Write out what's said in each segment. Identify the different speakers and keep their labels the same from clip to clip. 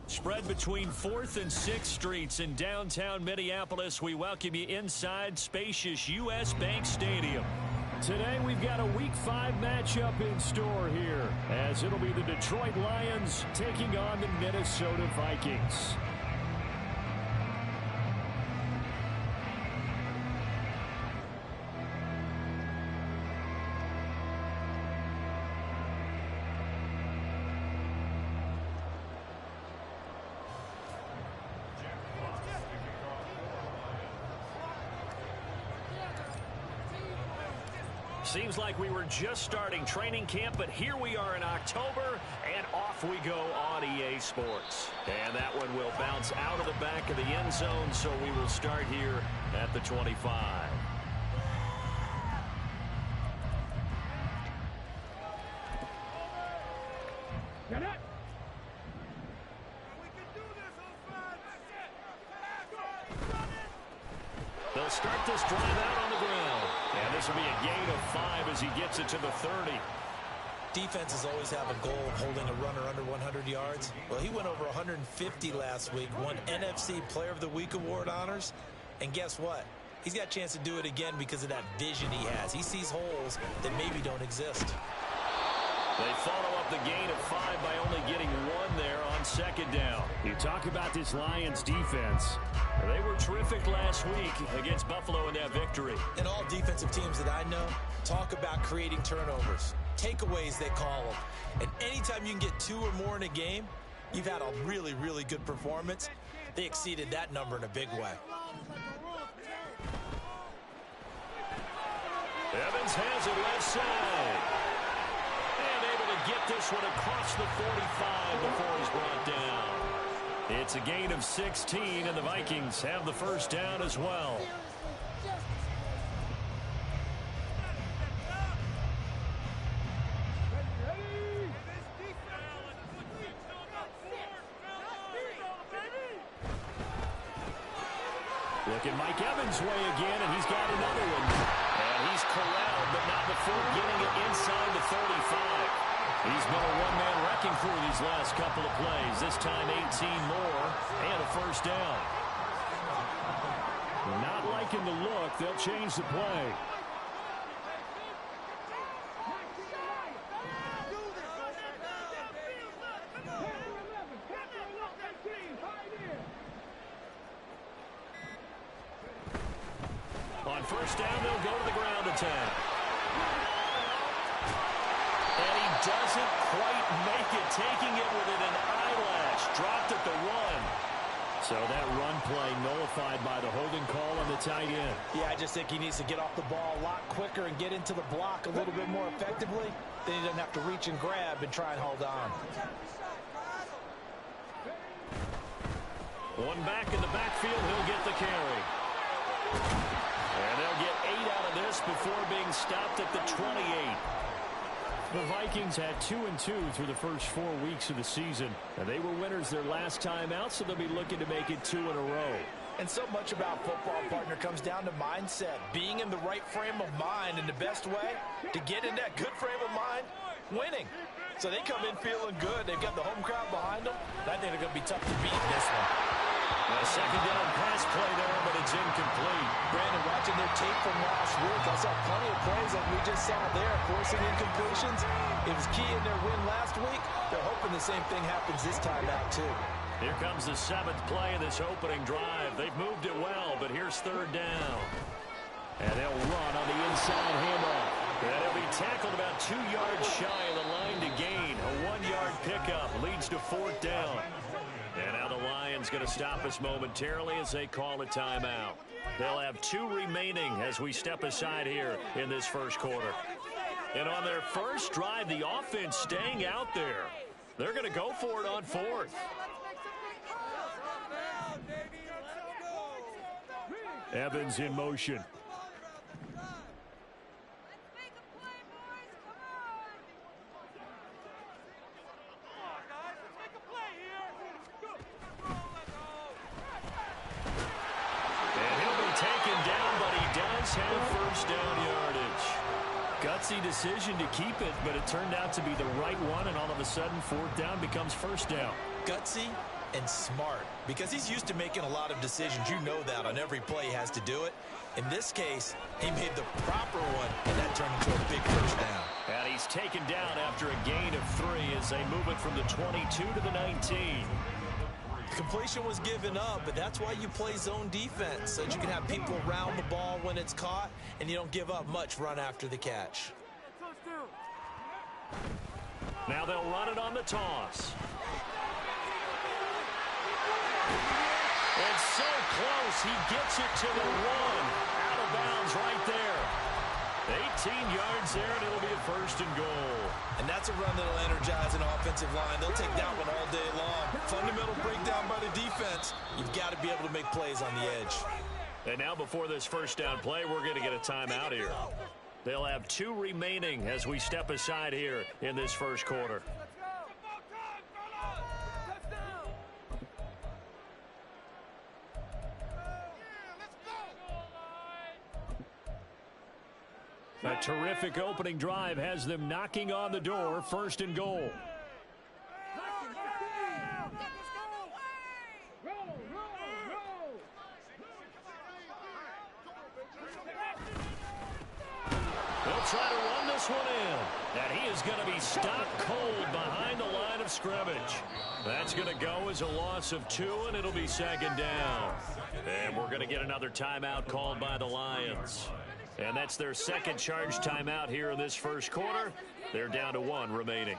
Speaker 1: Spread between 4th and 6th Streets in downtown Minneapolis. We welcome you inside spacious U.S. Bank Stadium. Today we've got a Week 5 matchup in store here, as it'll be the Detroit Lions taking on the Minnesota Vikings. Seems like we were just starting training camp, but here we are in October, and off we go on EA Sports. And that one will bounce out of the back of the end zone, so we will start here at the 25. They'll start this drive out on the ground. And this will be a gain of 5 as he gets it to the 30.
Speaker 2: Defenses always have a goal of holding a runner under 100 yards. Well, he went over 150 last week, won NFC Player of the Week award honors. And guess what? He's got a chance to do it again because of that vision he has. He sees holes that maybe don't exist.
Speaker 1: They follow up the gain of 5 by only getting 1 there on second down.
Speaker 3: You talk about this Lions defense.
Speaker 1: They were terrific last week against Buffalo in that victory.
Speaker 2: And all defensive teams that I know talk about creating turnovers. Takeaways, they call them. And anytime you can get 2 or more in a game, you've had a really, really good performance. They exceeded that number in a big way.
Speaker 1: Evans has it left side. And able to get this one across the 45 before he's brought down. It's a gain of 16, and the Vikings have the first down as well. Looking Mike Evans' way again, and he's got another one. And he's corralled, but not before getting it inside the 35. He's been a one-man wrecking crew these last couple of plays. This time 18 more and a first down.
Speaker 3: Not liking the look. They'll change the play.
Speaker 1: On first down, they'll go to the ground attack. And he doesn't quite make it, taking it within an eyelash. Dropped at the 1. So that run play nullified by the holding call on the tight end.
Speaker 2: Yeah, I just think he needs to get off the ball a lot quicker and get into the block a little bit more effectively. Then he doesn't have to reach and grab and try and hold on.
Speaker 1: One back in the backfield, he'll get the carry. And they'll get 8 out of this before being stopped at the 28.
Speaker 3: The Vikings had 2-2 through the first 4 weeks of the season. And they were winners their last time out, so they'll be looking to make it 2 in a row.
Speaker 2: And so much about football, partner, comes down to mindset. Being in the right frame of mind, and the best way to get in that good frame of mind, winning. So they come in feeling good. They've got the home crowd behind them. I think they're going to be tough to beat in this one.
Speaker 1: A second down pass play there, but it's incomplete.
Speaker 2: Brandon, watching their tape from last week, I saw plenty of plays like we just saw there, forcing incompletions. It was key in their win last week. They're hoping the same thing happens this time out, too.
Speaker 1: Here comes the 7th play of this opening drive. They've moved it well, but here's third down. And they'll run on the inside handoff. And he'll be tackled about 2 yards shy of the line to gain. A 1-yard pickup leads to 4th down. And now the Lions going to stop us momentarily as they call a timeout. They'll have 2 remaining as we step aside here in this first quarter. And on their first drive, the offense staying out there. They're going to go for it on 4th.
Speaker 3: Evans in motion.
Speaker 1: Have first down yardage. Gutsy decision to keep it, but it turned out to be the right one, and all of a sudden 4th down becomes first down.
Speaker 2: Gutsy and smart, because he's used to making a lot of decisions. You know that on every play he has to do it. In this case, he made the proper one, and that turned into a big first down.
Speaker 1: And he's taken down after a gain of 3 as they move it from the 22 to the 19.
Speaker 2: Completion was given up, but that's why you play zone defense, so that you can have people around the ball when it's caught, and you don't give up much run after the catch.
Speaker 1: Now they'll run it on the toss. And so close, he gets it to the 1. Out of bounds right there. 18 yards there, and it'll be a first and goal.
Speaker 2: And that's a run that'll energize an offensive line. They'll take that one all day long. Fundamental breakdown by the defense. You've got to be able to make plays on the edge.
Speaker 1: And now before this first down play, we're going to get a timeout here. They'll have 2 remaining as we step aside here in this first quarter. A terrific opening drive has them knocking on the door, first and goal. They'll try to run this one in. And he is going to be stopped cold behind the line of scrimmage. That's going to go as a loss of 2, and it'll be second down. And we're going to get another timeout called by the Lions. And that's their second charge timeout here in this first quarter. They're down to 1 remaining.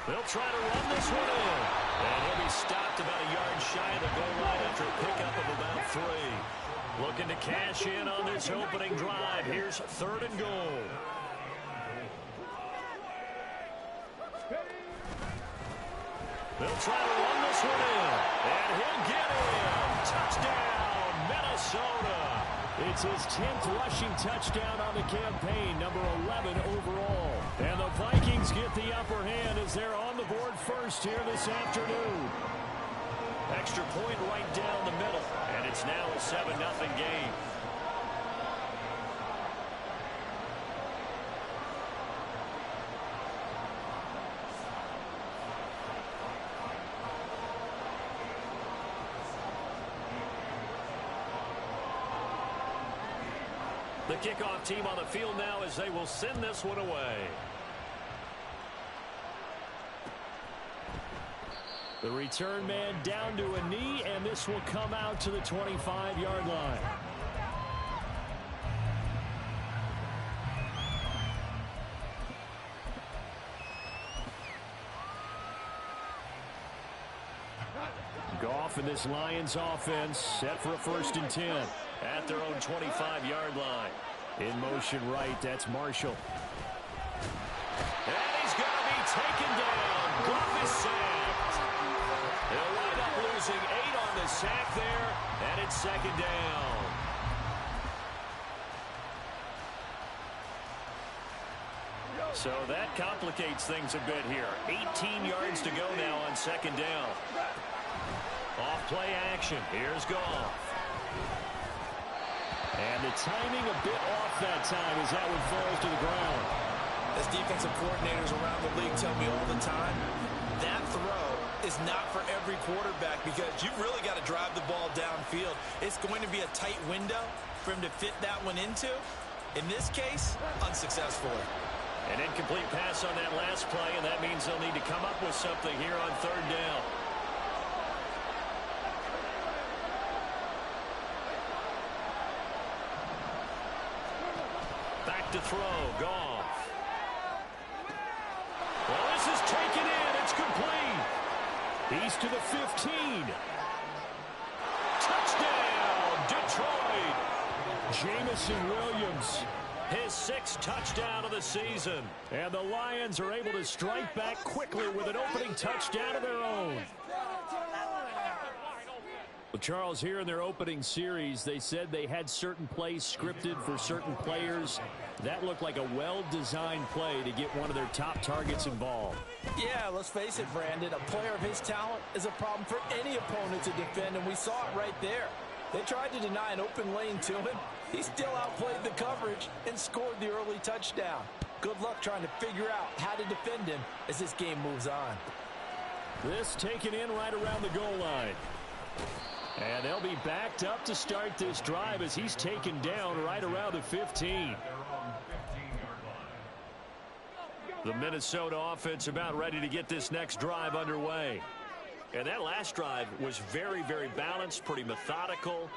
Speaker 1: They'll try to run this one in. And he'll be stopped about a yard shy of the goal line after a pickup of about 3. Looking to cash in on this opening drive. Here's 3rd and goal. They'll try to run this one in. And he'll get in. Touchdown, Minnesota. It's his 10th rushing touchdown on the campaign, number 11 overall. And the Vikings get the upper hand as they're on the board first here this afternoon. Extra point right down the middle, and it's now a 7-0 game. The kickoff team on the field now as they will send this one away. The return man down to a knee, and this will come out to the 25-yard line. Goff and this Lions offense set for a 1st and 10 at their own 25-yard line. In motion right, that's Marshall. And he's going to be taken down. Goff is sacked. They'll wind up losing 8 on the sack there, and it's 2nd down. So that complicates things a bit here. 18 yards to go now on 2nd down. Off play action. Here's Goff. And the timing a bit off that time as that one falls to the ground.
Speaker 2: As defensive coordinators around the league tell me all the time, that throw is not for every quarterback because you've really got to drive the ball downfield. It's going to be a tight window for him to fit that one into. In this case, unsuccessfully.
Speaker 1: An incomplete pass on that last play, and that means they'll need to come up with something here on 3rd down. Back to throw, Goff. Well, this is taken in. It's complete. He's to the 15. Touchdown, Detroit. Jamison Williams, his 6th touchdown of the season. And the Lions are able to strike back quickly with an opening touchdown of their own. Well, Charles, here in their opening series, they said they had certain plays scripted for certain players. That looked like a well-designed play to get one of their top targets involved.
Speaker 2: Yeah, let's face it, Brandon. A player of his talent is a problem for any opponent to defend, and we saw it right there. They tried to deny an open lane to him. He still outplayed the coverage and scored the early touchdown. Good luck trying to figure out how to defend him as this game moves on.
Speaker 1: This taken in right around the goal line. And they'll be backed up to start this drive as he's taken down right around the 15. The Minnesota offense about ready to get this next drive underway. And that last drive was very, very balanced, pretty methodical.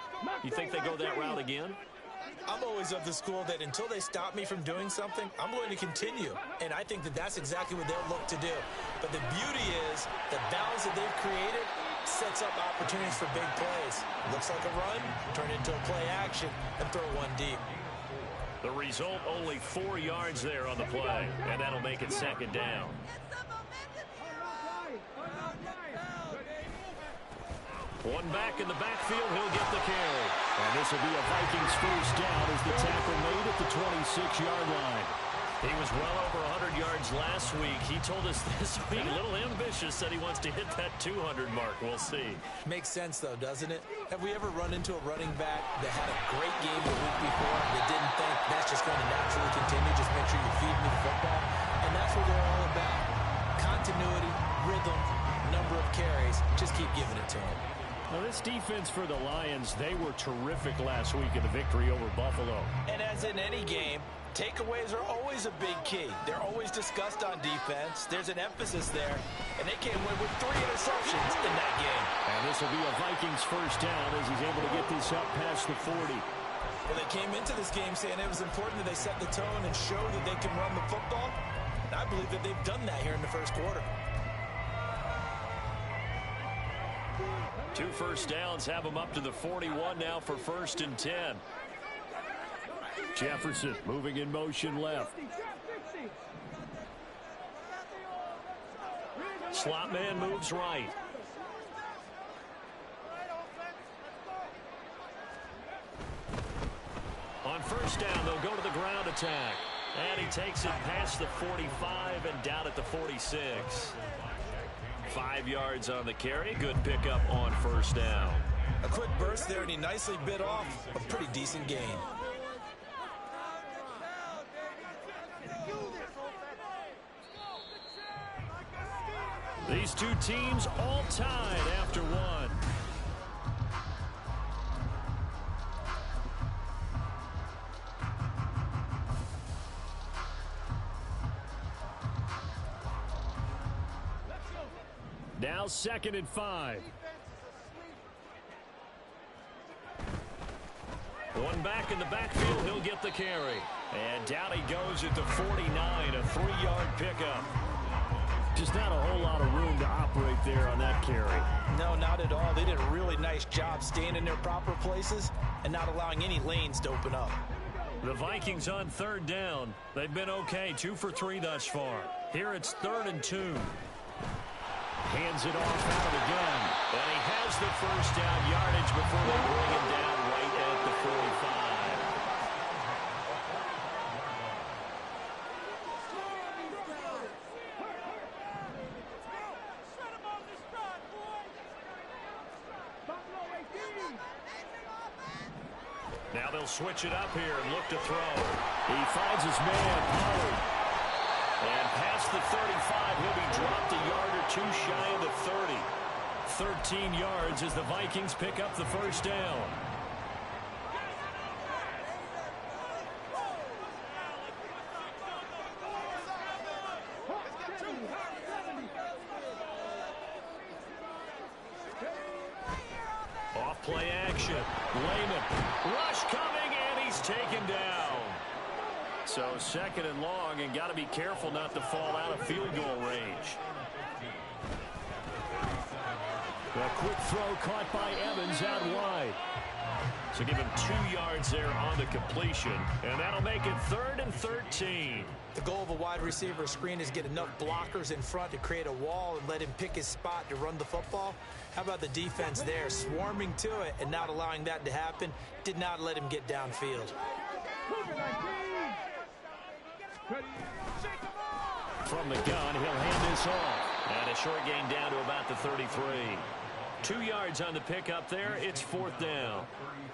Speaker 1: You think they go that route again?
Speaker 2: I'm always of the school that until they stop me from doing something, I'm going to continue. And I think that that's exactly what they'll look to do. But the beauty is the balance that they've created sets up opportunities for big plays. Looks like a run, turn into a play action, and throw one deep.
Speaker 1: The result, only 4 yards there on the play, and that'll make it 2nd down. One back in the backfield, he'll get the carry. And this will be a Vikings 1st down as the tackle made at the 26-yard line. He was well over 100 yards last week. He told us this week, a little ambitious, said he wants to hit that 200 mark. We'll see.
Speaker 2: Makes sense, though, doesn't it? Have we ever run into a running back that had a great game the week before that didn't think that's just going to naturally continue? Just make sure you feed me the football. And that's what they're all about. Continuity, rhythm, number of carries. Just keep giving it to him.
Speaker 3: Now, this defense for the Lions, they were terrific last week in the victory over Buffalo.
Speaker 2: And as in any game, takeaways are always a big key. They're always discussed on defense. There's an emphasis there, and they came away with 3 interceptions in that game.
Speaker 3: And this will be a Vikings first down as he's able to get this up past the 40.
Speaker 2: Well, they came into this game saying it was important that they set the tone and show that they can run the football. And I believe that they've done that here in the first quarter.
Speaker 1: 2 first downs have them up to the 41 now for 1st and 10.
Speaker 3: Jefferson moving in motion left.
Speaker 1: Slot man moves right. On first down, they'll go to the ground attack. And he takes it past the 45 and down at the 46. 5 yards on the carry. Good pickup on first down.
Speaker 2: A quick burst there, and he nicely bit off a pretty decent gain.
Speaker 1: These two teams all tied after one. Now 2nd and 5. One back in the backfield, he'll get the carry. And down he goes at the 49, a 3-yard pickup.
Speaker 3: Just not a whole lot of room to operate there on that carry.
Speaker 2: No, not at all. They did a really nice job staying in their proper places and not allowing any lanes to open up.
Speaker 1: The Vikings on 3rd down. They've been okay, 2 for 3 thus far. Here it's 3rd and 2. Hands it off out of the gun. And he has the first down yardage before they bring him down right at the 45. Now they'll switch it up here and look to throw.
Speaker 3: He finds his man, Pollard.
Speaker 1: And past the 35, he'll be dropped a yard or 2 shy of the 30. 13 yards as the Vikings pick up the first down. Off play action. Lehman. Rush coming, and he's taken down. So 2nd and long, and got to be careful not to fall out of field goal range.
Speaker 3: A quick throw caught by Evans out wide.
Speaker 1: So give him 2 yards there on the completion, and that'll make it 3rd and 13.
Speaker 2: The goal of a wide receiver screen is get enough blockers in front to create a wall and let him pick his spot to run the football. How about the defense there, swarming to it and not allowing that to happen? Did not let him get downfield.
Speaker 1: From the gun, he'll hand this off. And a short gain down to about the 33. 2 yards on the pickup there. It's 4th down.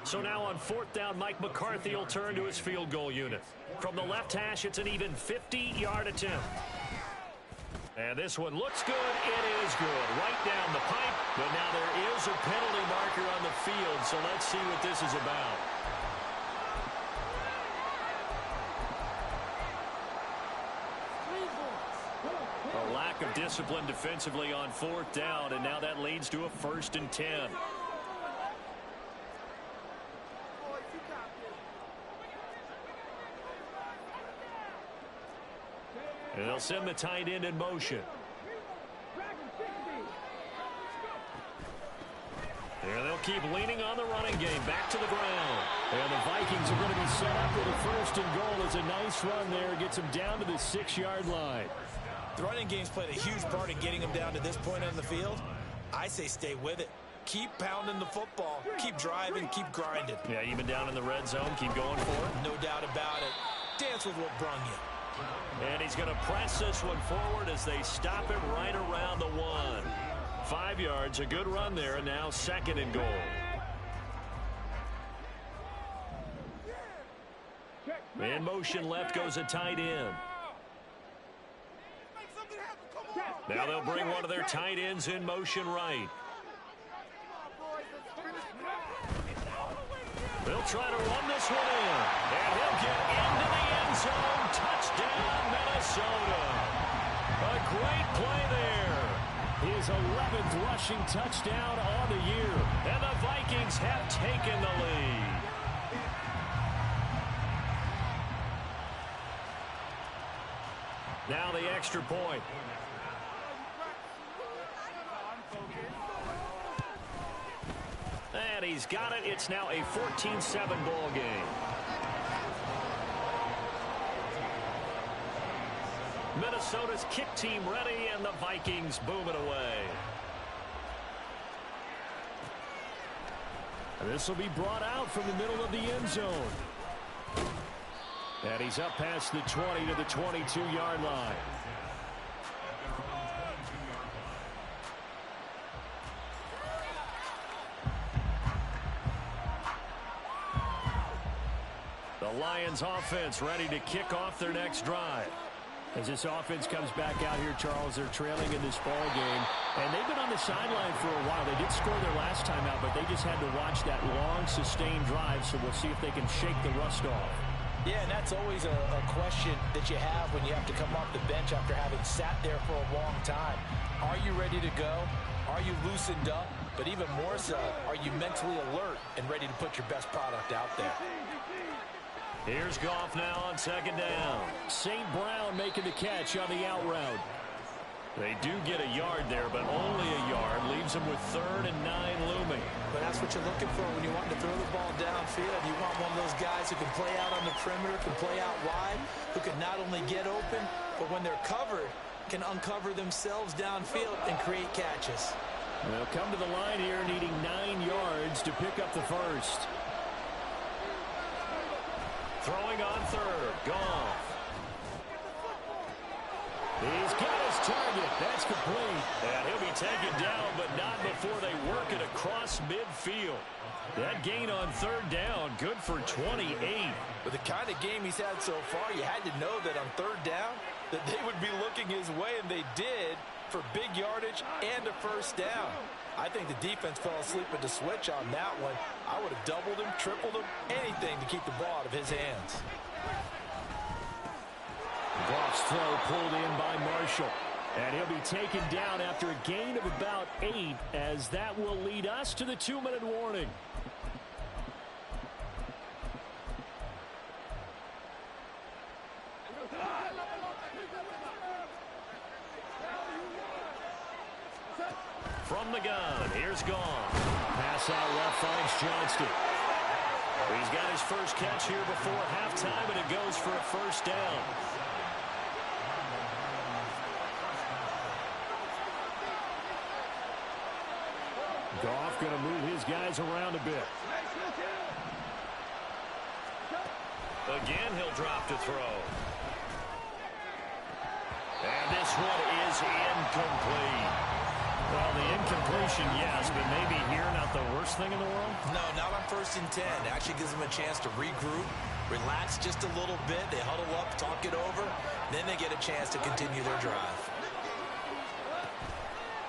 Speaker 1: So now on 4th down, Mike McCarthy will turn to his field goal unit. From the left hash, it's an even 50-yard attempt. And this one looks good. It is good. Right down the pipe. But now there is a penalty marker on the field, so let's see what this is about. A lack of discipline defensively on 4th down, and now that leads to a 1st and 10. And they'll send the tight end in motion. And they'll keep leaning on the running game. Back to the ground.
Speaker 3: And the Vikings are going to be set up with a 1st and goal. As a nice run there. Gets them down to the 6-yard line.
Speaker 2: The running game's played a huge part in getting them down to this point on the field. I say stay with it. Keep pounding the football. Keep driving. Keep grinding.
Speaker 1: Yeah, even down in the red zone. Keep going for it.
Speaker 2: No doubt about it. Dance with what brung you.
Speaker 1: And he's going to press this one forward as they stop him right around the 1. 5 yards, a good run there, and now 2nd and goal. In motion left goes a tight end. Now they'll bring one of their tight ends in motion right. They'll try to run this one in. And he'll get into the end zone. Touchdown, Minnesota. A great play there. His 11th rushing touchdown on the year. And the Vikings have taken the lead. Now the extra point. And he's got it. It's now a 14-7 ball game. Minnesota's kick team ready, and the Vikings boom it away. This will be brought out from the middle of the end zone. And he's up past the 20 to the 22-yard line. The Lions offense ready to kick off their next drive. As this offense comes back out here, Charles, they're trailing in this ball game. And they've been on the sideline for a while. They did score their last time out, but they just had to watch that long, sustained drive. So we'll see if they can shake the rust off.
Speaker 2: Yeah, and that's always a question that you have when you have to come off the bench after having sat there for a long time. Are you ready to go? Are you loosened up? But even more so, are you mentally alert and ready to put your best product out there?
Speaker 1: Here's Goff now on second down. St. Brown making the catch on the out route. They do get a yard there, but only a yard. Leaves them with 3rd and 9 looming.
Speaker 2: But that's what you're looking for when you want to throw the ball downfield. You want one of those guys who can play out on the perimeter, can play out wide, who can not only get open, but when they're covered, can uncover themselves downfield and create catches.
Speaker 3: They'll come to the line here needing 9 yards to pick up the first.
Speaker 1: Throwing on 3rd. Goff.
Speaker 3: He's got his target. That's complete.
Speaker 1: And he'll be taken down, but not before they work it across midfield. That gain on 3rd down, good for 28.
Speaker 2: With the kind of game he's had so far, you had to know that on 3rd down, that they would be looking his way, and they did, for big yardage and a first down. I think the defense fell asleep at the switch on that one. I would have doubled him, tripled him, anything to keep the ball out of his hands.
Speaker 3: Goff's throw pulled in by Marshall. And he'll be taken down after a gain of about 8, as that will lead us to the 2-minute warning.
Speaker 1: From the gun, here's Goff.
Speaker 3: Pass out left finds Johnston.
Speaker 1: He's got his first catch here before halftime, and it goes for a first down.
Speaker 3: Goff going to move his guys around a bit.
Speaker 1: Again, he'll drop to throw. And this one is incomplete. Well, the incompletion, yes, but maybe here not the worst thing in the world?
Speaker 2: No, not on 1st and 10. It actually gives them a chance to regroup, relax just a little bit. They huddle up, talk it over. Then they get a chance to continue their drive.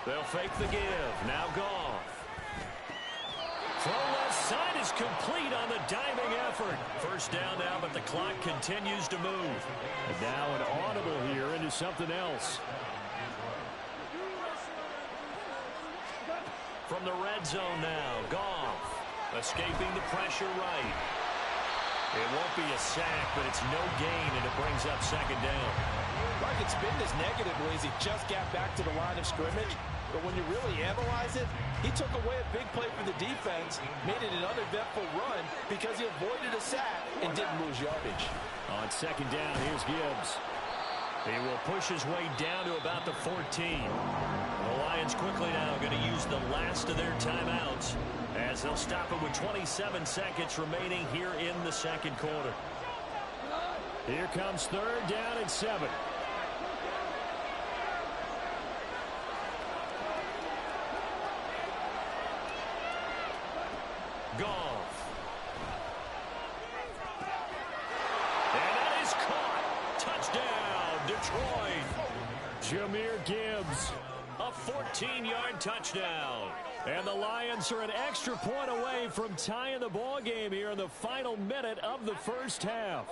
Speaker 1: They'll fake the give. Now Goff. Throw left side is complete on the diving effort. First down now, but the clock continues to move.
Speaker 3: And now an audible here into something else.
Speaker 1: From the red zone now, Goff escaping the pressure right. It won't be a sack, but it's no gain, and it brings up second down.
Speaker 2: Mark, it's been this negative ways he just got back to the line of scrimmage. But when you really analyze it, he took away a big play for the defense, made it an uneventful run because he avoided a sack and didn't lose yardage.
Speaker 3: On second down, here's Gibbs.
Speaker 1: He will push his way down to about the 14. The Lions quickly now going to use the last of their timeouts as they'll stop it with 27 seconds remaining here in the second quarter.
Speaker 3: Here comes 3rd down and 7.
Speaker 1: Goff. And that is caught. Touchdown, Detroit.
Speaker 3: Jahmyr Gibbs.
Speaker 1: A 14-yard touchdown.
Speaker 3: And the Lions are an extra point away from tying the ball game here in the final minute of the first half.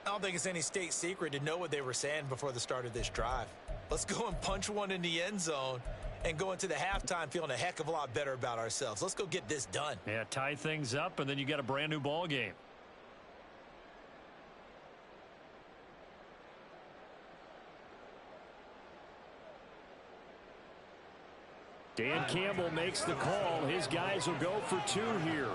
Speaker 2: I don't think it's any state secret to know what they were saying before the start of this drive. Let's go and punch one in the end zone and go into the halftime feeling a heck of a lot better about ourselves. Let's go get this done.
Speaker 1: Yeah, tie things up, and then you got a brand new ball game.
Speaker 3: Dan Campbell makes the call. His guys will go for 2 here.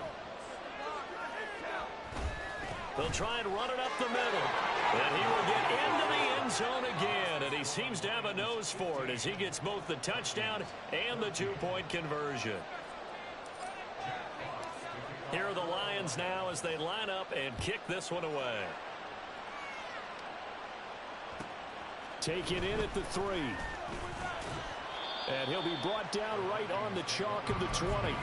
Speaker 1: They'll try and run it up the middle. And he will get into the end zone again. And he seems to have a nose for it as he gets both the touchdown and the 2-point conversion. Here are the Lions now as they line up and kick this one away.
Speaker 3: Taken in at the 3. And he'll be brought down right on the chalk of the 20.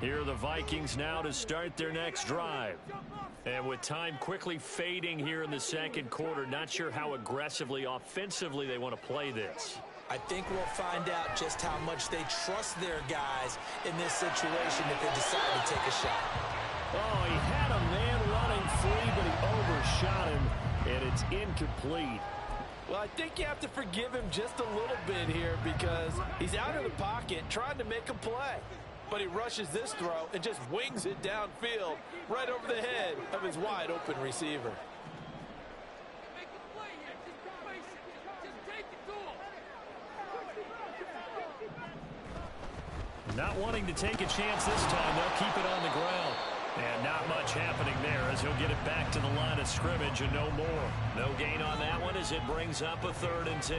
Speaker 1: Here are the Vikings now to start their next drive. And with time quickly fading here in the second quarter, not sure how aggressively, offensively they want to play this.
Speaker 2: I think we'll find out just how much they trust their guys in this situation if they decide to take a shot.
Speaker 3: Oh, he had a man running free, but he overshot him, and it's incomplete.
Speaker 2: Well, I think you have to forgive him just a little bit here because he's out of the pocket trying to make a play. But he rushes this throw and just wings it downfield right over the head of his wide-open receiver.
Speaker 1: Not wanting to take a chance this time, they'll keep it on the ground. And not much happening there as he'll get it back to the line of scrimmage and no more. No gain on that one as it brings up a 3rd and 10.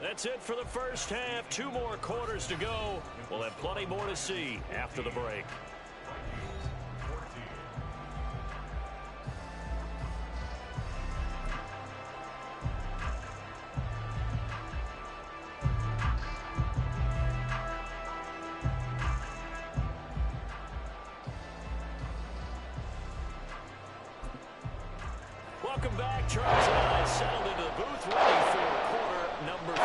Speaker 1: That's it for the first half. 2 more quarters to go. We'll have plenty more to see after the break. Welcome back. Charles and I settled into the booth ready for quarter number 3.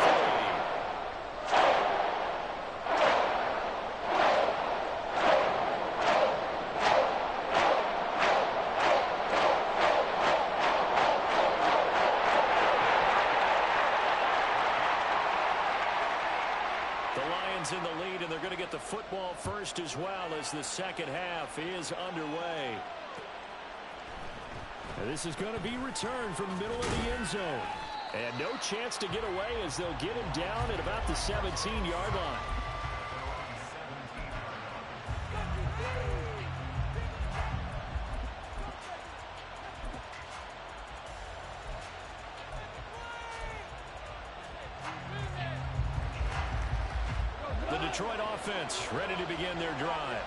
Speaker 1: The Lions in the lead, and they're going to get the football first as well as the second half is underway. And this is going to be returned from the middle of the end zone. And no chance to get away as they'll get him down at about the 17-yard line. The Detroit offense ready to begin their drive.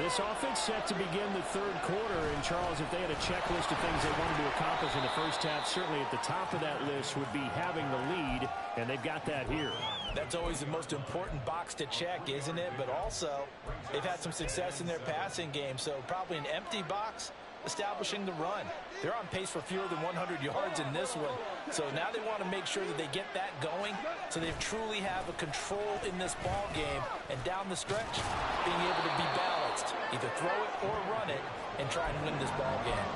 Speaker 3: This offense set to begin the 3rd quarter, and Charles, if they had a checklist of things they wanted to accomplish in the first half, certainly at the top of that list would be having the lead, and they've got that here.
Speaker 2: That's always the most important box to check, isn't it? But also, they've had some success in their passing game, so probably an empty box establishing the run. They're on pace for fewer than 100 yards in this one. So now they want to make sure that they get that going so they truly have a control in this ball game. And down the stretch, being able to be balanced. Either throw it or run it and try and win this ball game.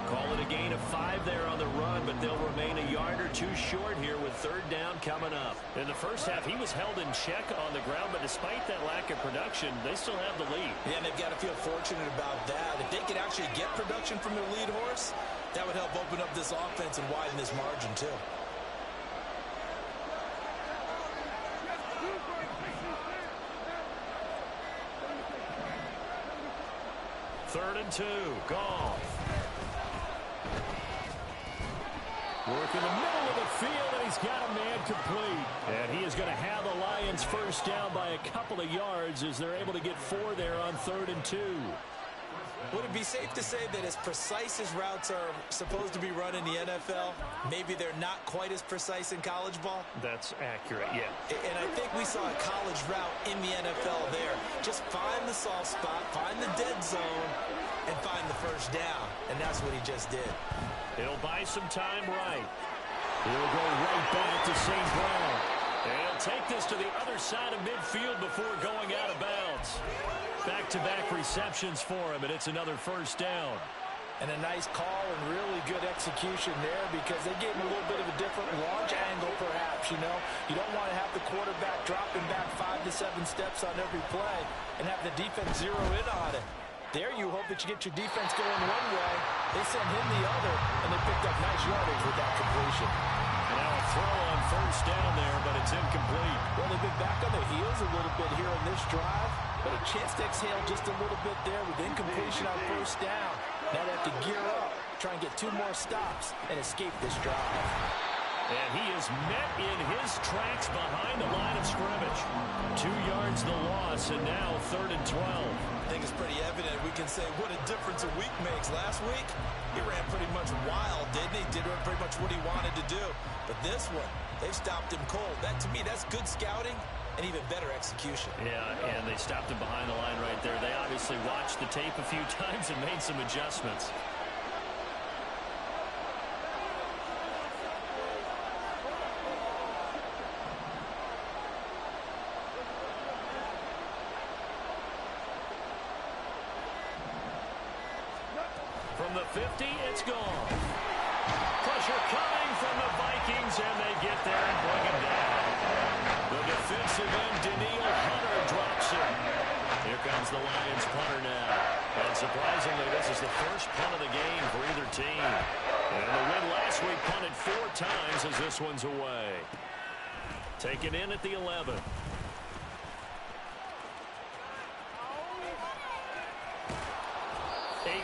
Speaker 1: Call it a gain of 5 there on the run, but they'll remain a yard or 2 short here with 3rd down coming up. In the first half, he was held in check on the ground, but despite that lack of production, they still have the lead.
Speaker 2: Yeah, and they've got to feel fortunate about that. If they could actually get production from their lead horse, that would help open up this offense and widen this margin too. Third and 2, Goff.
Speaker 3: Work in the middle of the field, and he's got a man complete. And he is going to have the Lions first down by a couple of yards as they're able to get 4 there on 3rd and 2.
Speaker 2: Would it be safe to say that as precise as routes are supposed to be run in the NFL, maybe they're not quite as precise in college ball?
Speaker 3: That's accurate, yeah.
Speaker 2: And I think we saw a college route in the NFL there. Just find the soft spot, find the dead zone, and find the first down. And that's what he just did.
Speaker 3: He'll buy some time right. He'll go right back to St. Brown. And he'll take this to the other side of midfield before going out of bounds. Back-to-back receptions for him, and it's another first down.
Speaker 2: And a nice call and really good execution there because they gave him a little bit of a different launch angle perhaps, you know. You don't want to have the quarterback dropping back 5 to 7 steps on every play and have the defense zero in on it. There you hope that you get your defense going one way. They send him the other, and they picked up nice yardage with that completion.
Speaker 3: And now a throw on first down there, but it's incomplete.
Speaker 2: Well, they've been back on their heels a little bit here in this drive, but a chance to exhale just a little bit there with incompletion on first down. Now they have to gear up, try and get 2 more stops, and escape this drive.
Speaker 3: And he is met in his tracks behind the line of scrimmage. 2 yards the loss, and now 3rd and 12.
Speaker 2: I think it's pretty evident. We can say what a difference a week makes. Last week, he ran pretty much wild, didn't he? Did pretty much what he wanted to do. But this one, they stopped him cold. That, to me, that's good scouting and even better execution.
Speaker 3: Yeah, and they stopped him behind the line right there. They obviously watched the tape a few times and made some adjustments. From the 50, it's gone. Pressure coming from the Vikings, and they get there and bring him down. The defensive end, Daniil Hunter, drops him. Here comes the Lions punter now. And surprisingly, this is the first punt of the game for either team. And the win last week punted 4 times as this one's away. Taken in at the 11.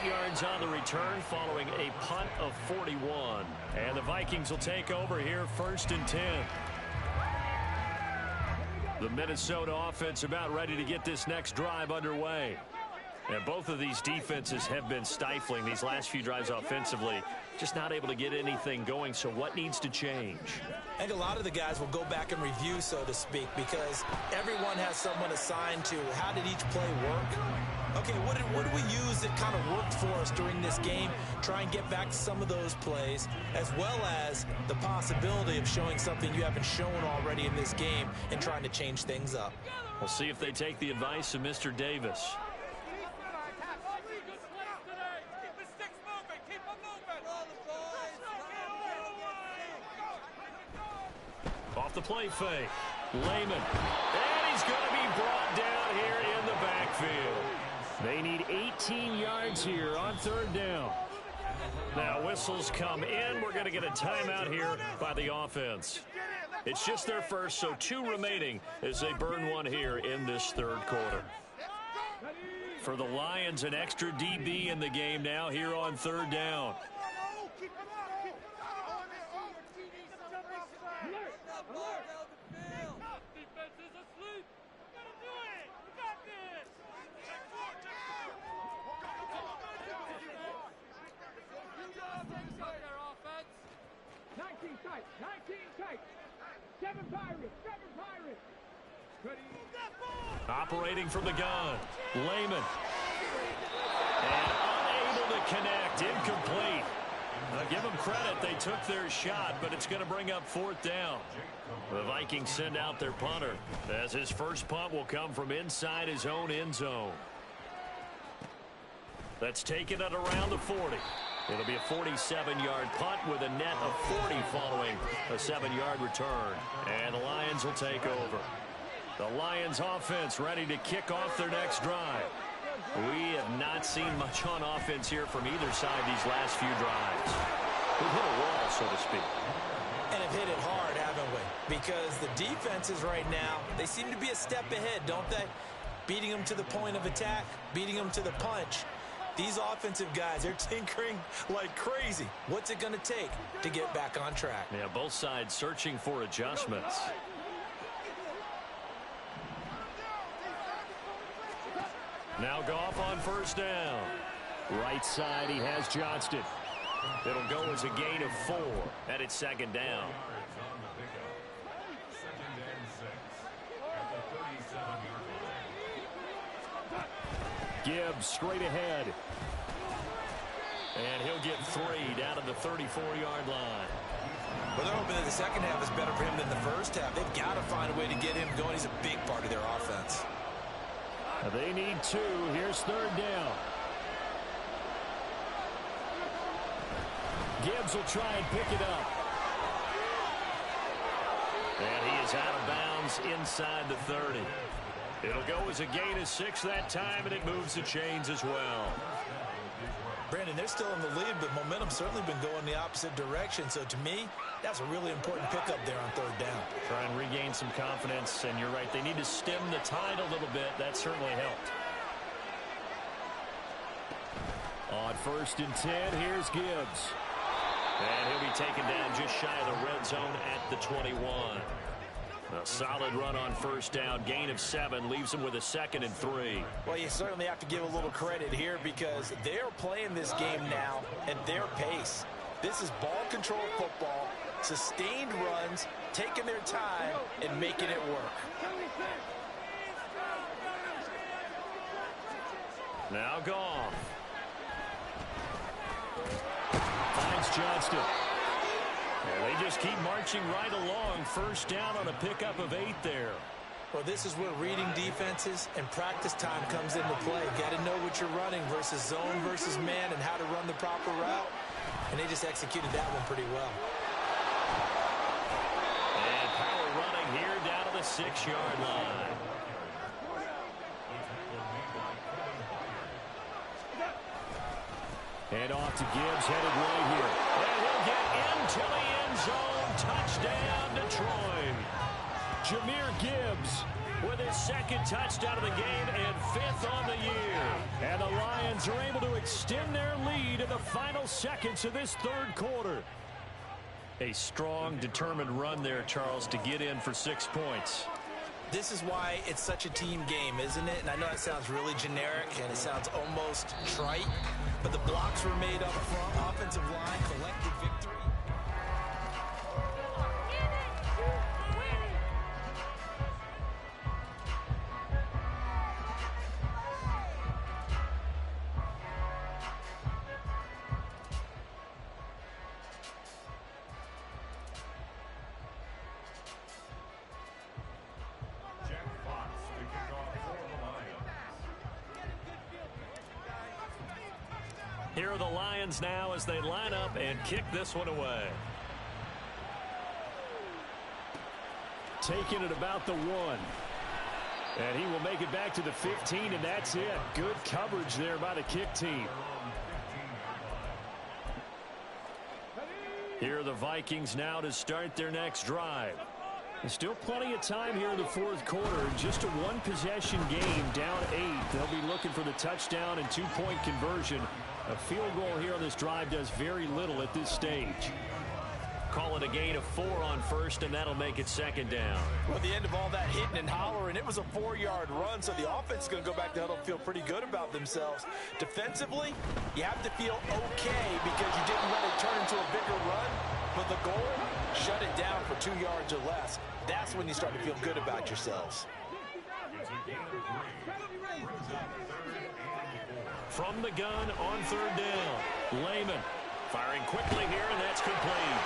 Speaker 3: Yards on the return following a punt of 41. And the Vikings will take over here 1st and 10. The Minnesota offense about ready to get this next drive underway. And both of these defenses have been stifling these last few drives offensively. Just not able to get anything going. So what needs to change?
Speaker 2: I think a lot of the guys will go back and review, so to speak, because everyone has someone assigned to how did each play work. Okay, what did we use that kind of worked for us during this game? Try and get back to some of those plays, as well as the possibility of showing something you haven't shown already in this game and trying to change things up.
Speaker 3: We'll see if they take the advice of Mr. Davis. Off the play fake. Lehman. And he's going to be brought down here in the backfield. They need 18 yards here on 3rd down. Now whistles come in. We're going to get a timeout here by the offense. It's just their first, so 2 remaining as they burn 1 here in this 3rd quarter. For the Lions, an extra DB in the game now here on 3rd down. Operating from the gun, Lehman. And unable to connect, incomplete. Now give them credit, they took their shot, but it's going to bring up 4th down. The Vikings send out their punter, as his first punt will come from inside his own end zone. Let's take it at around the 40. It'll be a 47-yard punt with a net of 40 following a 7-yard return. And the Lions will take over. The Lions offense ready to kick off their next drive. We have not seen much on offense here from either side these last few drives. We've hit a wall, so to speak.
Speaker 2: And have hit it hard, haven't we? Because the defenses right now, they seem to be a step ahead, don't they? Beating them to the point of attack, beating them to the punch. These offensive guys, they're tinkering like crazy. What's it going to take to get back on track?
Speaker 1: Yeah, both sides searching for adjustments. Now Goff on first down. Right side, he has Johnston. It'll go as a gain of 4, and it's second down. Gibbs straight ahead. And he'll get 3 down at the 34-yard line.
Speaker 2: Well, they're hoping that the second half is better for him than the first half. They've got to find a way to get him going. He's a big part of their offense.
Speaker 1: They need 2. Here's third down. Gibbs will try and pick it up. And he is out of bounds inside the 30. It'll go as a gain of 6 that time, and it moves the chains as well.
Speaker 2: Brandon, they're still in the lead, but momentum's certainly been going the opposite direction. So to me, that's a really important pickup there on third down.
Speaker 1: Try and regain some confidence, and you're right. They need to stem the tide a little bit. That certainly helped. On first and 10, here's Gibbs. And he'll be taken down just shy of the red zone at the 21. A solid run on first down. Gain of 7 leaves him with a 2nd and 3.
Speaker 2: Well, you certainly have to give a little credit here because they're playing this game now at their pace. This is ball control football, sustained runs, taking their time and making it work.
Speaker 1: Now Goff. Finds Johnston. And they just keep marching right along. First down on a pickup of 8 there.
Speaker 2: Well, this is where reading defenses and practice time comes into play. Got to know what you're running versus zone versus man and how to run the proper route. And they just executed that one pretty well.
Speaker 1: And power running here down to the 6-yard line. And off to Gibbs, headed right here. And he'll get into the end zone. Touchdown, Detroit. Jahmyr Gibbs with his 2nd touchdown of the game and 5th on the year. And the Lions are able to extend their lead in the final seconds of this 3rd quarter. A strong, determined run there, Charles, to get in for 6 points.
Speaker 2: This is why it's such a team game, isn't it? And I know it sounds really generic and it sounds almost trite, but the blocks were made up front. Offensive line, collective victory.
Speaker 1: Here are the Lions now as they line up and kick this one away. Taking it about the 1. And he will make it back to the 15, and that's it. Good coverage there by the kick team. Here are the Vikings now to start their next drive. There's still plenty of time here in the 4th quarter. Just a 1-possession game, down 8. They'll be looking for the touchdown and 2-point conversion. A field goal here on this drive does very little at this stage. Call it a gain of 4 on first, and that'll make it 2nd down.
Speaker 2: Well, at the end of all that hitting and hollering, it was a 4-yard run, so the offense is going to go back to huddle and feel pretty good about themselves. Defensively, you have to feel okay because you didn't let it turn into a bigger run, but the goal, shut it down for 2 yards or less. That's when you start to feel good about yourselves.
Speaker 1: From the gun on 3rd down. Lehman firing quickly here, and that's complete.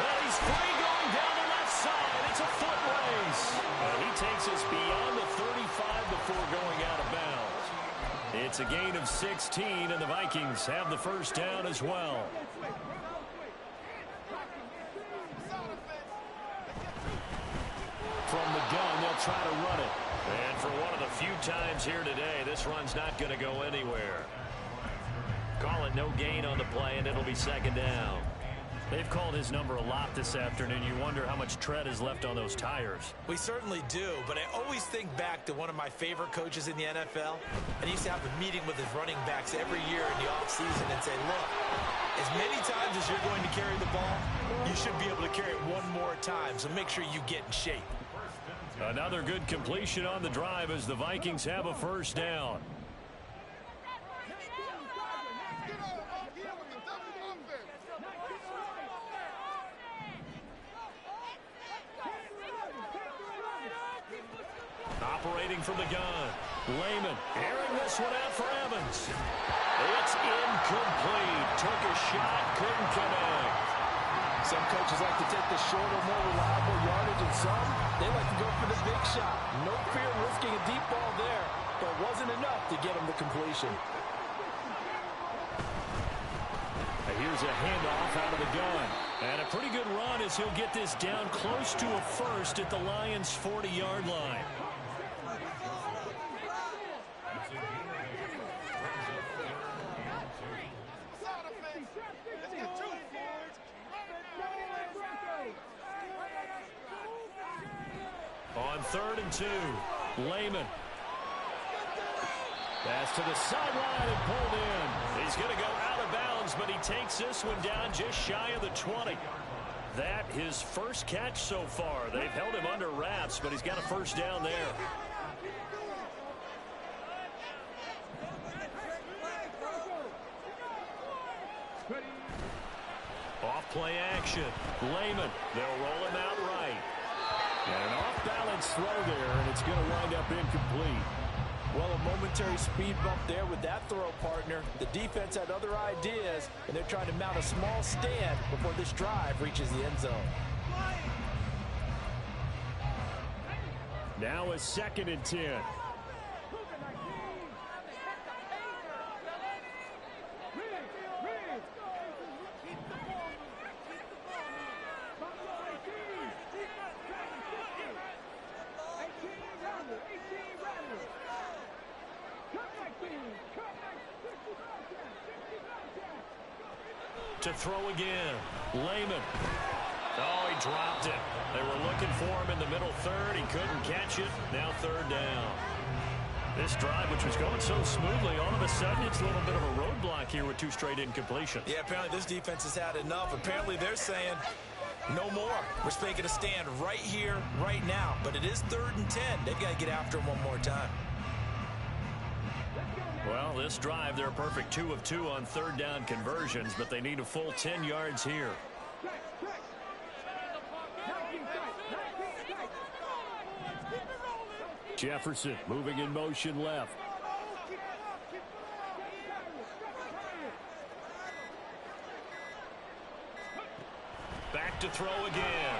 Speaker 1: Well, he's free going down the left side. It's a foot race. He takes us beyond the 35 before going out of bounds. It's a gain of 16, and the Vikings have the first down as well. From the gun, they'll try to run it. And for one of the few times here today, this run's not going to go anywhere. Call it no gain on the play, and it'll be 2nd down. They've called his number a lot this afternoon. You wonder how much tread is left on those tires.
Speaker 2: We certainly do, but I always think back to one of my favorite coaches in the NFL, and he used to have a meeting with his running backs every year in the offseason and say, look, as many times as you're going to carry the ball, you should be able to carry it one more time, so make sure you get in shape.
Speaker 1: Another good completion on the drive as the Vikings have a first down. Operating from the gun. Lehman airing this one out for Evans. It's incomplete. Took a shot, couldn't connect.
Speaker 2: Some coaches like to take the shorter, more reliable yardage, and some, they like to go for the big shot. No fear of risking a deep ball there, but it wasn't enough to get him the completion.
Speaker 1: Here's a handoff out of the gun. And a pretty good run as he'll get this down close to a first at the Lions' 40-yard line. On 3rd and 2, Lehman. Pass to the sideline and pulled in. He's going to go out of bounds, but he takes this one down just shy of the 20. That his first catch so far. They've held him under wraps, but he's got a first down there. Off play action. Lehman. They'll roll him out right. And an off-balance throw there, and it's going to wind up incomplete.
Speaker 2: Well, a momentary speed bump there with that throw, partner. The defense had other ideas, and they're trying to mount a small stand before this drive reaches the end zone.
Speaker 1: Now a 2nd and 10. To throw again. Lehman. Oh, he dropped it. They were looking for him in the middle 3rd. He couldn't catch it. Now 3rd down. This drive, which was going so smoothly, all of a sudden it's a little bit of a roadblock here with 2 straight incompletions.
Speaker 2: Yeah, apparently this defense has had enough. Apparently they're saying, no more. We're making a stand right here, right now. But it is 3rd and 10. They've got to get after him one more time.
Speaker 1: Well, this drive, they're a perfect 2 of 2 on 3rd down conversions, but they need a full 10 yards here. Jefferson moving in motion left. Back to throw again.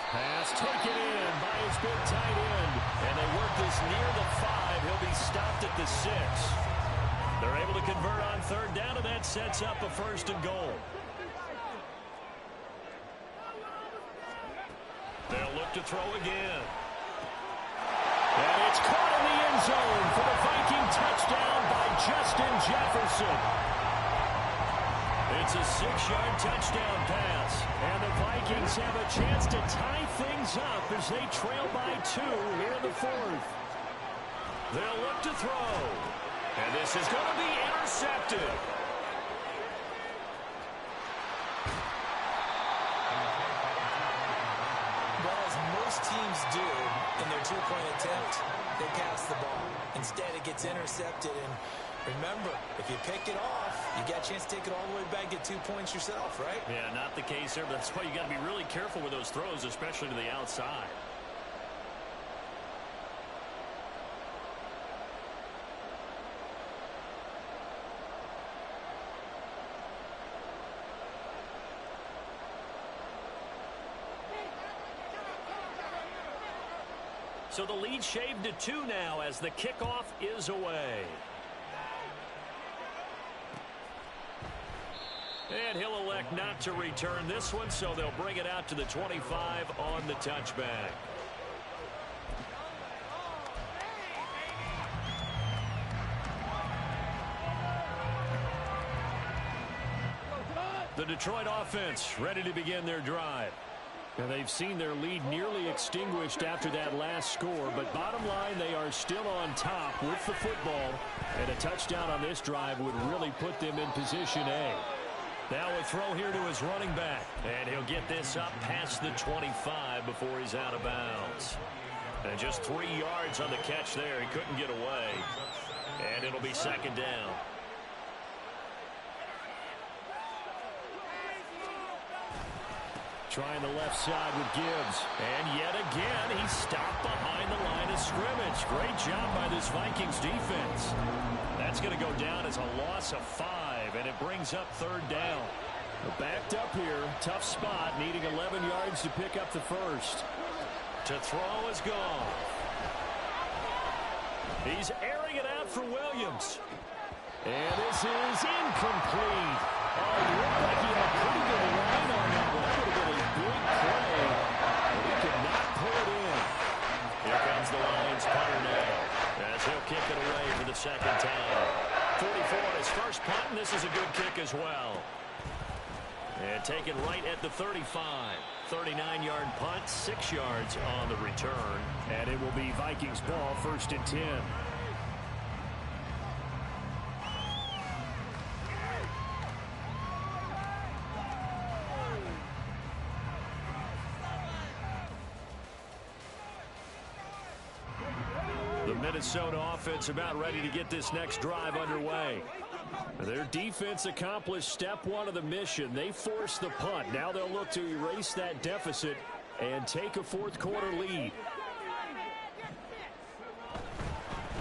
Speaker 1: Pass taken in by his big tight end. And they work this near the 5. He'll be stopped at the 6. They're able to convert on 3rd down, and that sets up a 1st and goal. They'll look to throw again. And it's caught in the end zone for the Viking touchdown by Justin Jefferson. It's a 6-yard touchdown pass. And the Vikings have a chance to tie things up as they trail by 2 here in the 4th. They'll look to throw. And this is going to be intercepted.
Speaker 2: Well, as most teams do in their 2-point attempt, they pass the ball. Instead, it gets intercepted. And remember, if you pick it off, you got a chance to take it all the way back, get 2 points yourself, right?
Speaker 1: Yeah, not the case there, but that's why you got to be really careful with those throws, especially to the outside. So the lead shaved to 2 now as the kickoff is away. And he'll elect not to return this one, so they'll bring it out to the 25 on the touchback. The Detroit offense ready to begin their drive. And they've seen their lead nearly extinguished after that last score, but bottom line, they are still on top with the football, and a touchdown on this drive would really put them in position A. Now a throw here to his running back, and he'll get this up past the 25 before he's out of bounds. And just 3 yards on the catch there. He couldn't get away, and it'll be second down. Trying the left side with Gibbs. And yet again, he's stopped behind the line of scrimmage. Great job by this Vikings defense. That's going to go down as a loss of 5, and it brings up third down. Backed up here, tough spot, needing 11 yards to pick up the first. To throw is gone. He's airing it out for Williams. And this is incomplete. Oh, it looked like he had a pretty good line on that one. That would have been a big play, but he could not pull it in. Here comes the Lions punter now, as he'll kick it away for the second time. 44 on his first punt, and this is a good kick as well. And taken right at the 35. 39-yard punt, 6 yards on the return. And it will be Vikings ball, 1st and 10. The Minnesota offense about ready to get this next drive underway. Their defense accomplished step 1 of the mission. They forced the punt. Now they'll look to erase that deficit and take a 4th quarter lead.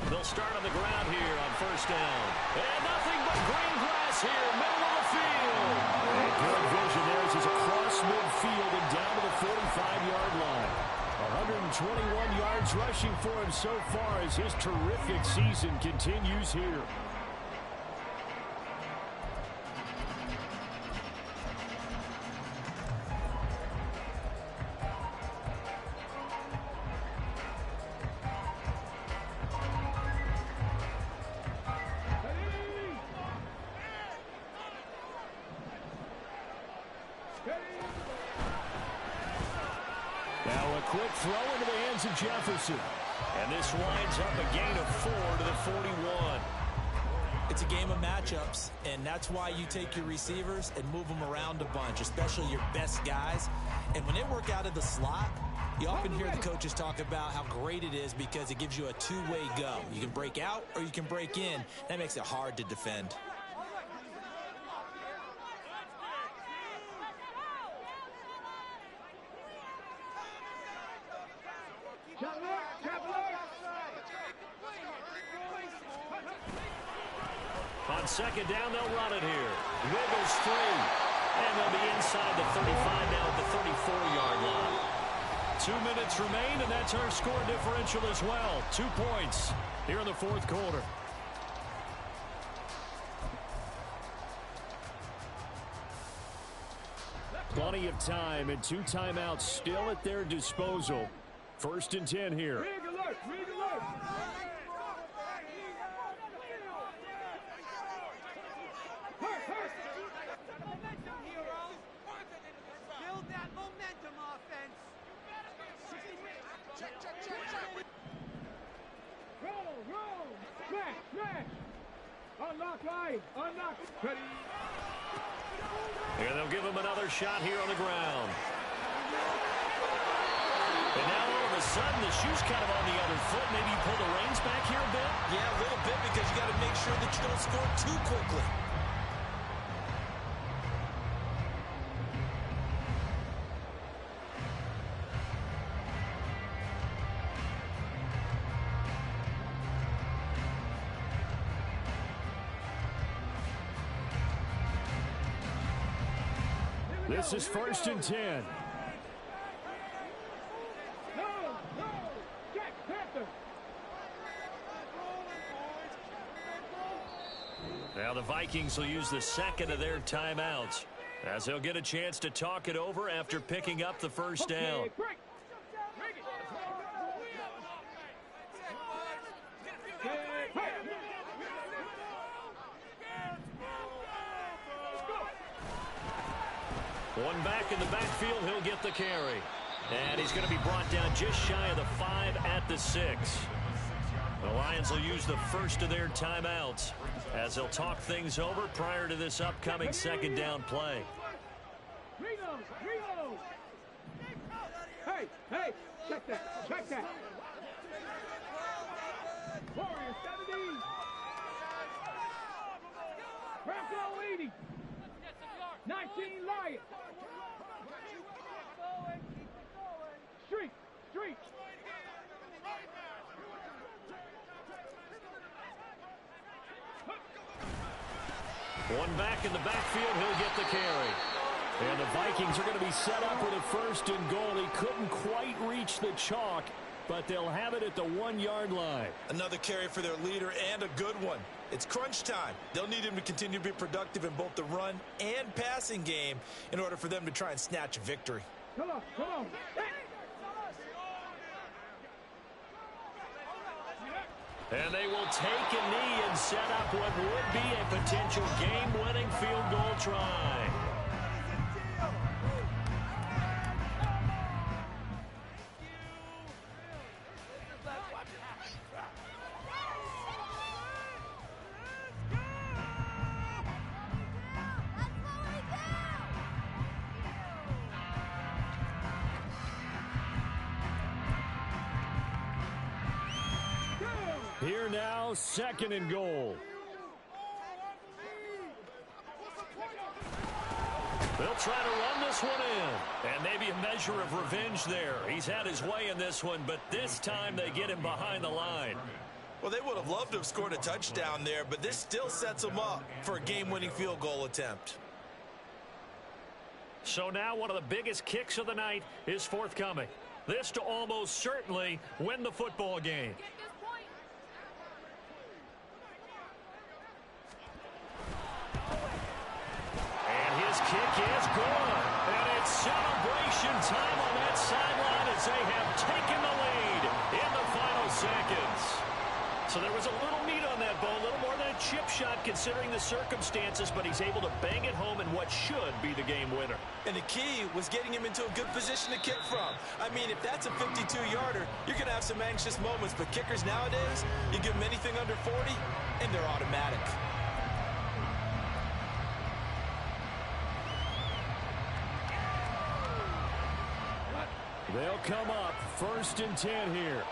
Speaker 1: They'll start on the ground here on 1st down. And nothing but green grass here, middle of the field. And good vision there as he's across midfield and down to the 45-yard line. 121 yards rushing for him so far as his terrific season continues here. Now a quick throw into the hands of Jefferson. And this winds up a gain of 4 to the 41.
Speaker 2: It's a game of matchups, and that's why you take your receivers and move them around a bunch, especially your best guys. And when they work out of the slot, you often hear the coaches talk about how great it is because it gives you a two-way go. You can break out or you can break in. That makes it hard to defend.
Speaker 1: On second down, they'll run it here. Wiggles through. And they'll be inside the 35 now at the 34-yard line. 2 minutes remain, and that's our score differential as well. 2 points here in the 4th quarter. Plenty of time and 2 timeouts still at their disposal. 1st and 10 here. Here they'll give him another shot here on the ground. And now all of a sudden the shoe's kind of on the other foot. Maybe you pull the reins back here a bit?
Speaker 2: Yeah, a little bit because you got to make sure that you don't score too quickly.
Speaker 1: This is 1st and 10. Now the Vikings will use the second of their timeouts as they'll get a chance to talk it over after picking up the first down. One back in the backfield, he'll get the carry. And he's going to be brought down just shy of the 5 at the 6. The Lions will use the first of their timeouts as they'll talk things over prior to this upcoming second down play.
Speaker 4: Hey, check that. Warrior 70. Bravo 80. 19 Lions. Street.
Speaker 1: One back in the backfield, he'll get the carry. And the Vikings are going to be set up with a first and goal. He couldn't quite reach the chalk, but they'll have it at the 1-yard line.
Speaker 2: Another carry for their leader, and a good one. It's crunch time. They'll need him to continue to be productive in both the run and passing game in order for them to try and snatch a victory.
Speaker 4: Come on.
Speaker 1: And they will take a knee and set up what would be a potential game-winning field goal try. Here now, second and goal. They'll try to run this one in. And maybe a measure of revenge there. He's had his way in this one, but this time they get him behind the line.
Speaker 2: Well, they would have loved to have scored a touchdown there, but this still sets them up for a game-winning field goal attempt.
Speaker 1: So now one of the biggest kicks of the night is forthcoming. This to almost certainly win the football game. His kick is good, and it's celebration time on that sideline as they have taken the lead in the final seconds. So there was a little meat on that ball, a little more than a chip shot considering the circumstances, but he's able to bang it home in what should be the game winner.
Speaker 2: And the key was getting him into a good position to kick from. I mean, if that's a 52-yarder, you're going to have some anxious moments, but kickers nowadays, you give them anything under 40, and they're automatic.
Speaker 1: They'll come up first and 10 here.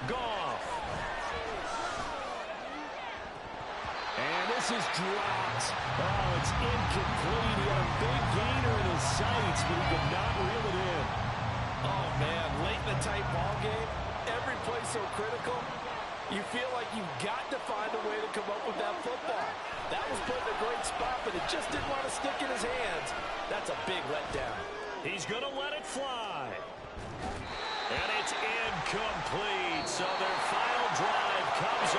Speaker 1: Goff. And this is dropped. Oh, it's incomplete. He had a big gainer in his sights, but he could not reel it in.
Speaker 2: Oh, man, late in the tight ball game, every play so critical. You feel like you've got to find a way to come up with that football. That was put in a great spot, but it just didn't want to stick in his hands. That's a big letdown.
Speaker 1: He's going to let it fly. And it's incomplete. So their final drive comes